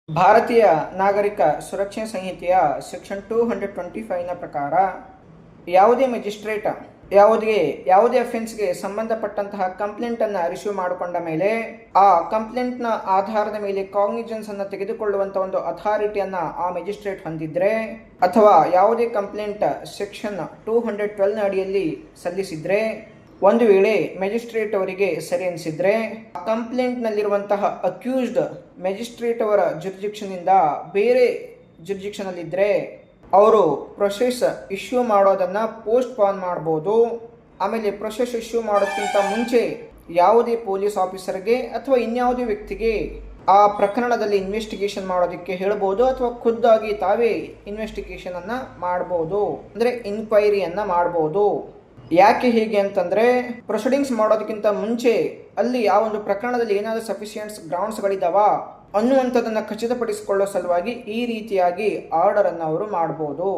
ಭಾರತೀಯ ನಾಗರಿಕ ಸುರಕ್ಷಾ ಸಂಹಿತೆಯ ಸೆಕ್ಷನ್ 225ನ ಪ್ರಕಾರ ಯಾವುದೇ ಮ್ಯಾಜಿಸ್ಟ್ರೇಟ್ ಯಾವುದೇ ಅಫೆನ್ಸ್ಗೆ ಸಂಬಂಧಪಟ್ಟಂತಹ ಕಂಪ್ಲೇಂಟನ್ನು ರಿಸೀವ್ ಮಾಡಿಕೊಂಡ ಮೇಲೆ ಆ ಕಂಪ್ಲೇಂಟ್ನ ಆಧಾರದ ಮೇಲೆ ಕಾಗ್ನಿಜೆನ್ಸ್ ಅನ್ನು ತೆಗೆದುಕೊಳ್ಳುವಂಥ ಒಂದು ಅಥಾರಿಟಿಯನ್ನು ಆ ಮ್ಯಾಜಿಸ್ಟ್ರೇಟ್ ಹೊಂದಿದ್ರೆ, ಅಥವಾ ಯಾವುದೇ ಕಂಪ್ಲೇಂಟ್ ಸೆಕ್ಷನ್ 212ನ ಅಡಿಯಲ್ಲಿ ಸಲ್ಲಿಸಿದ್ರೆ, ಒಂದು ವೇಳೆ ಮ್ಯಾಜಿಸ್ಟ್ರೇಟ್ ಅವರಿಗೆ ಸರಿ ಅನಿಸಿದ್ರೆ ಕಂಪ್ಲೇಂಟ್ ನಲ್ಲಿರುವಂತಹ ಅಕ್ಯೂಸ್ಡ್ ಮ್ಯಾಜಿಸ್ಟ್ರೇಟ್ ಅವರ ಜುರಿಡಿಕ್ಷನ್ ಇಂದ ಬೇರೆ ಜುರಿಡಿಕ್ಷನ್ ಅಲ್ಲಿ ಇದ್ರೆ ಅವರು ಪ್ರೊಸೆಸ್ ಇಶ್ಯೂ ಮಾಡೋದನ್ನ ಪೋಸ್ಟ್ ಪಾನ್ ಮಾಡಬಹುದು. ಆಮೇಲೆ ಪ್ರೊಸೆಸ್ ಇಶ್ಯೂ ಮಾಡೋದಕ್ಕಿಂತ ಮುಂಚೆ ಯಾವುದೇ ಪೊಲೀಸ್ ಆಫೀಸರ್ಗೆ ಅಥವಾ ಇನ್ಯಾವುದೇ ವ್ಯಕ್ತಿಗೆ ಆ ಪ್ರಕರಣದಲ್ಲಿ ಇನ್ವೆಸ್ಟಿಗೇಷನ್ ಮಾಡೋದಕ್ಕೆ ಹೇಳ್ಬೋದು, ಅಥವಾ ಖುದ್ದಾಗಿ ತಾವೇ ಇನ್ವೆಸ್ಟಿಗೇಷನ್ ಅನ್ನ ಮಾಡಬಹುದು, ಅಂದ್ರೆ ಇನ್ಕ್ವೈರಿಯನ್ನ ಮಾಡಬಹುದು. ಯಾಕೆ ಹೀಗೆ ಅಂತಂದ್ರೆ, ಪ್ರೊಸೀಡಿಂಗ್ಸ್ ಮಾಡೋದಕ್ಕಿಂತ ಮುಂಚೆ ಅಲ್ಲಿ ಆ ಒಂದು ಪ್ರಕರಣದಲ್ಲಿ ಏನಾದರೂ ಸಫಿಷಿಯೆಂಟ್ ಗ್ರೌಂಡ್ಸ್ಗಳಿದಾವ ಅನ್ನುವಂಥದ್ದನ್ನು ಖಚಿತಪಡಿಸಿಕೊಳ್ಳೋ ಸಲುವಾಗಿ ಈ ರೀತಿಯಾಗಿ ಆರ್ಡರ್ ಅನ್ನು ಅವರು ಮಾಡಬಹುದು.